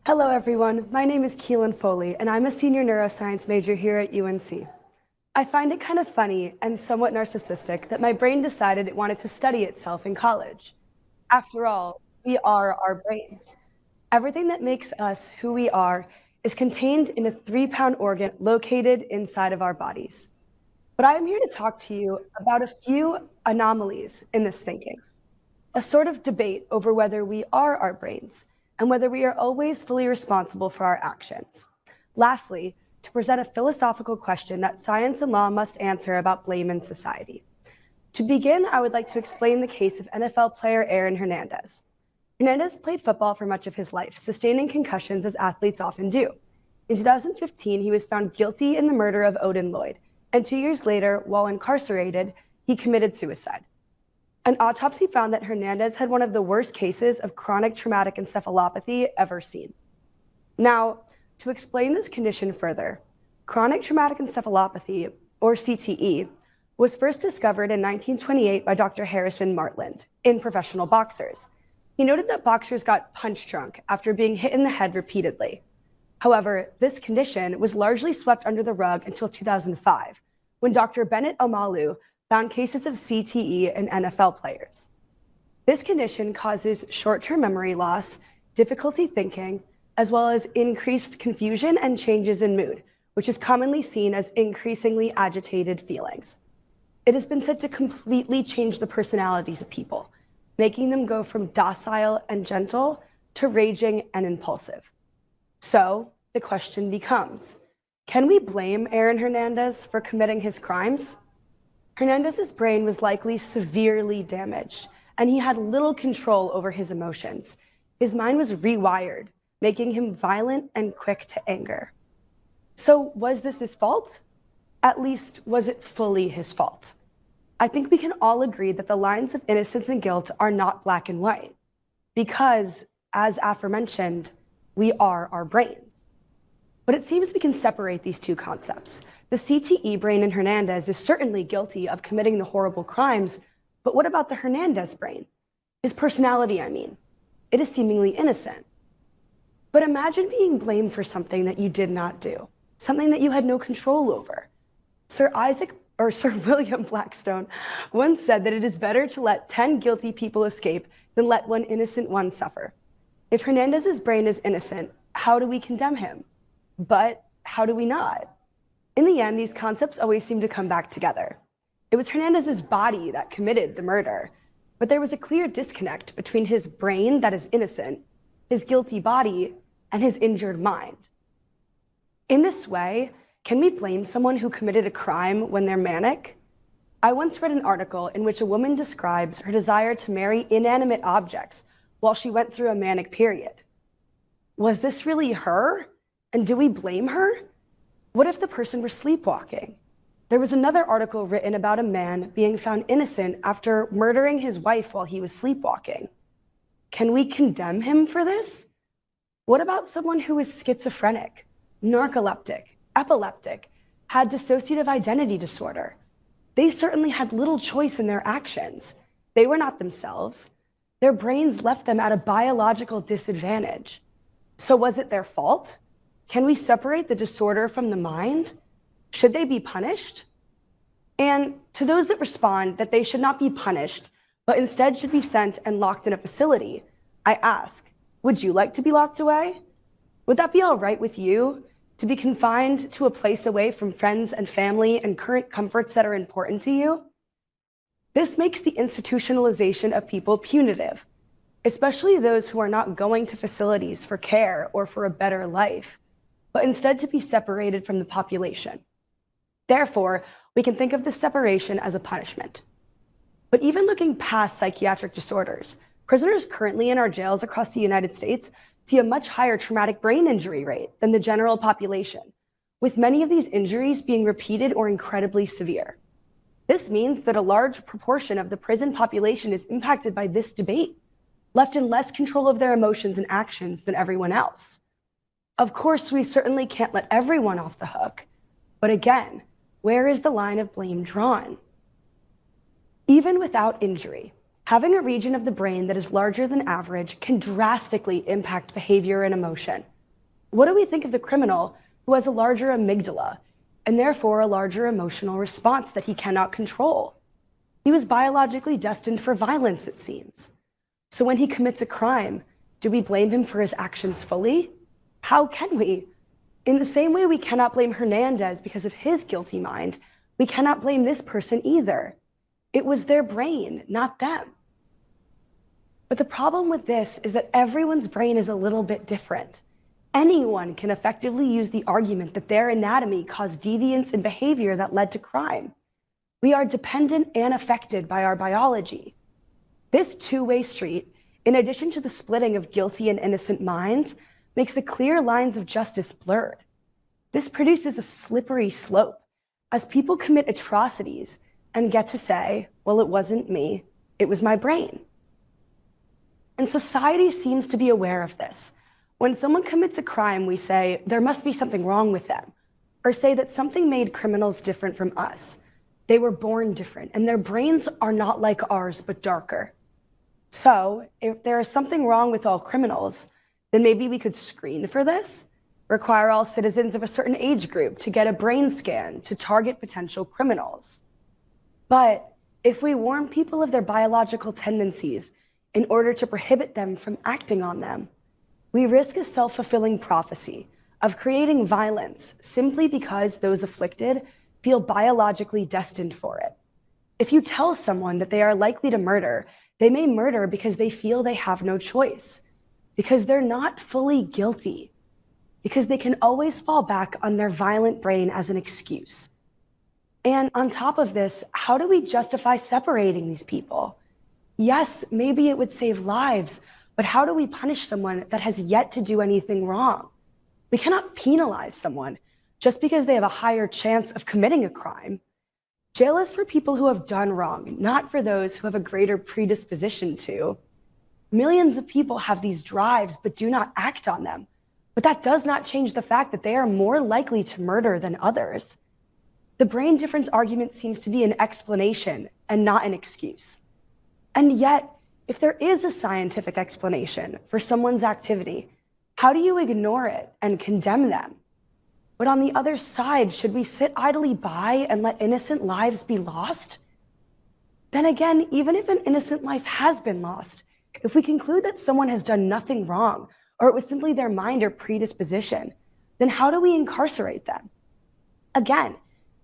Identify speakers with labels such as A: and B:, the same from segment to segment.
A: Hello everyone, my name is Keelyn Foley and I'm a senior neuroscience major here at UNC. I find it kind of funny and somewhat narcissistic that my brain decided it wanted to study itself in college. After all, we are our brains. Everything that makes us who we are is contained in a 3-pound organ located inside of our bodies. But I am here to talk to you about a few anomalies in this thinking, a sort of debate over whether we are our brains and whether we are always fully responsible for our actions. Lastly, to present a philosophical question that science and law must answer about blame in society. To begin, I would like to explain the case of NFL player Aaron Hernandez. Hernandez played football for much of his life, sustaining concussions as athletes often do. In 2015, he was found guilty in the murder of Odin Lloyd, and 2 years later, while incarcerated, he committed suicide. An autopsy found that Hernandez had one of the worst cases of chronic traumatic encephalopathy ever seen. Now, to explain this condition further, chronic traumatic encephalopathy, or CTE, was first discovered in 1928 by Dr. Harrison Martland in Professional Boxers. He noted that boxers got punch drunk after being hit in the head repeatedly. However, this condition was largely swept under the rug until 2005, when Dr. Bennett Omalu found cases of CTE in NFL players. This condition causes short-term memory loss, difficulty thinking, as well as increased confusion and changes in mood, which is commonly seen as increasingly agitated feelings. It has been said to completely change the personalities of people, making them go from docile and gentle to raging and impulsive. So the question becomes, can we blame Aaron Hernandez for committing his crimes? Hernandez's brain was likely severely damaged, and he had little control over his emotions. His mind was rewired, making him violent and quick to anger. So was this his fault? At least, was it fully his fault? I think we can all agree that the lines of innocence and guilt are not black and white, because, as aforementioned, we are our brains. But it seems we can separate these two concepts. The CTE brain in Hernandez is certainly guilty of committing the horrible crimes, but what about the Hernandez brain? His personality, I mean. It is seemingly innocent. But imagine being blamed for something that you did not do, something that you had no control over. Sir William Blackstone once said that it is better to let 10 guilty people escape than let one innocent one suffer. If Hernandez's brain is innocent, how do we condemn him? But how do we not? In the end, these concepts always seem to come back together. It was Hernandez's body that committed the murder, but there was a clear disconnect between his brain that is innocent, his guilty body, and his injured mind. In this way, can we blame someone who committed a crime when they're manic? I once read an article in which a woman describes her desire to marry inanimate objects while she went through a manic period. Was this really her? And do we blame her? What if the person were sleepwalking? There was another article written about a man being found innocent after murdering his wife while he was sleepwalking. Can we condemn him for this? What about someone who is schizophrenic, narcoleptic, epileptic, had dissociative identity disorder? They certainly had little choice in their actions. They were not themselves. Their brains left them at a biological disadvantage. So was it their fault? Can we separate the disorder from the mind? Should they be punished? And to those that respond that they should not be punished, but instead should be sent and locked in a facility, I ask, would you like to be locked away? Would that be all right with you, to be confined to a place away from friends and family and current comforts that are important to you? This makes the institutionalization of people punitive, especially those who are not going to facilities for care or for a better life, but instead to be separated from the population. Therefore, we can think of this separation as a punishment. But even looking past psychiatric disorders, prisoners currently in our jails across the United States see a much higher traumatic brain injury rate than the general population, with many of these injuries being repeated or incredibly severe. This means that a large proportion of the prison population is impacted by this debate, left in less control of their emotions and actions than everyone else. Of course, we certainly can't let everyone off the hook, but again, where is the line of blame drawn? Even without injury, having a region of the brain that is larger than average can drastically impact behavior and emotion. what do we think of the criminal who has a larger amygdala and therefore a larger emotional response that he cannot control? He was biologically destined for violence, it seems. So when he commits a crime, do we blame him for his actions fully? How can we? In the same way we cannot blame Hernandez because of his guilty mind, we cannot blame this person either. It was their brain, not them. But the problem with this is that everyone's brain is a little bit different. Anyone can effectively use the argument that their anatomy caused deviance in behavior that led to crime. We are dependent and affected by our biology. This two-way street, in addition to the splitting of guilty and innocent minds, makes the clear lines of justice blurred. This produces a slippery slope as people commit atrocities and get to say, well, it wasn't me, it was my brain. And society seems to be aware of this. When someone commits a crime, we say, there must be something wrong with them, or say that something made criminals different from us. They were born different, and their brains are not like ours, but darker. So, if there is something wrong with all criminals, then maybe we could screen for this, require all citizens of a certain age group to get a brain scan to target potential criminals. But if we warn people of their biological tendencies in order to prohibit them from acting on them, we risk a self-fulfilling prophecy of creating violence simply because those afflicted feel biologically destined for it. If you tell someone that they are likely to murder, they may murder because they feel they have no choice, because they're not fully guilty, because they can always fall back on their violent brain as an excuse. And on top of this, how do we justify separating these people? Yes, maybe it would save lives, but how do we punish someone that has yet to do anything wrong? We cannot penalize someone just because they have a higher chance of committing a crime. Jail is for people who have done wrong, not for those who have a greater predisposition to. Millions of people have these drives but do not act on them. But that does not change the fact that they are more likely to murder than others. The brain difference argument seems to be an explanation and not an excuse. And yet, if there is a scientific explanation for someone's activity, how do you ignore it and condemn them? But on the other side, should we sit idly by and let innocent lives be lost? Then again, even if an innocent life has been lost, if we conclude that someone has done nothing wrong, or it was simply their mind or predisposition, then how do we incarcerate them? Again,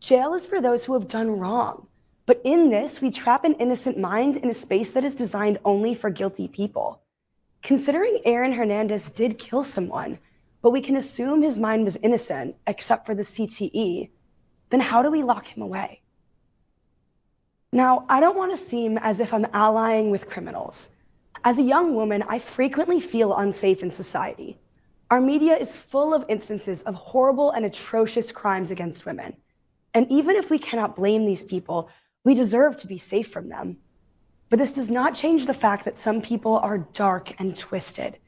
A: jail is for those who have done wrong. But in this, we trap an innocent mind in a space that is designed only for guilty people. Considering Aaron Hernandez did kill someone, but we can assume his mind was innocent except for the CTE, then how do we lock him away? Now, I don't want to seem as if I'm allying with criminals. As a young woman, I frequently feel unsafe in society. Our media is full of instances of horrible and atrocious crimes against women. And even if we cannot blame these people, we deserve to be safe from them. But this does not change the fact that some people are dark and twisted.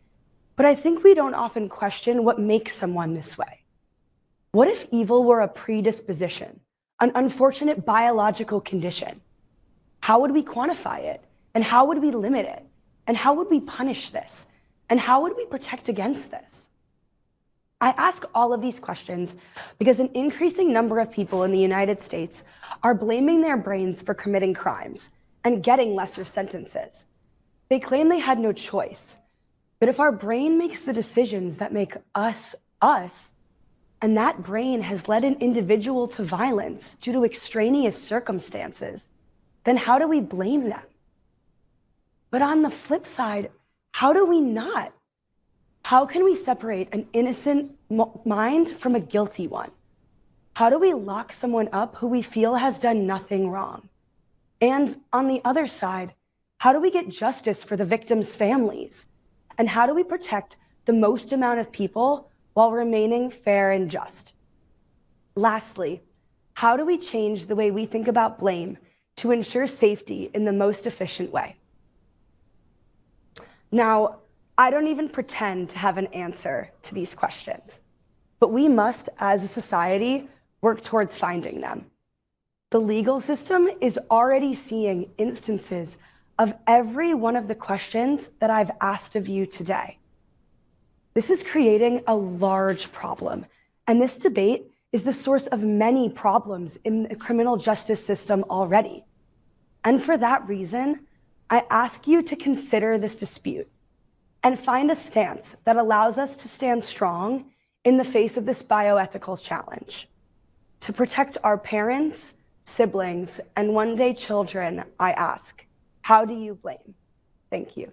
A: But I think we don't often question what makes someone this way. What if evil were a predisposition, an unfortunate biological condition? How would we quantify it? And how would we limit it? And how would we punish this? And how would we protect against this? I ask all of these questions because an increasing number of people in the United States are blaming their brains for committing crimes and getting lesser sentences. They claim they had no choice. But if our brain makes the decisions that make us, us, and that brain has led an individual to violence due to extraneous circumstances, then how do we blame them? But on the flip side, how do we not? How can we separate an innocent mind from a guilty one? How do we lock someone up who we feel has done nothing wrong? And on the other side, how do we get justice for the victims' families? And how do we protect the most amount of people while remaining fair and just? Lastly, how do we change the way we think about blame to ensure safety in the most efficient way? Now, I don't even pretend to have an answer to these questions, but we must, as a society, work towards finding them. The legal system is already seeing instances of every one of the questions that I've asked of you today. This is creating a large problem, and this debate is the source of many problems in the criminal justice system already. And for that reason, I ask you to consider this dispute and find a stance that allows us to stand strong in the face of this bioethical challenge. To protect our parents, siblings, and one day children, I ask, how do you blame? Thank you.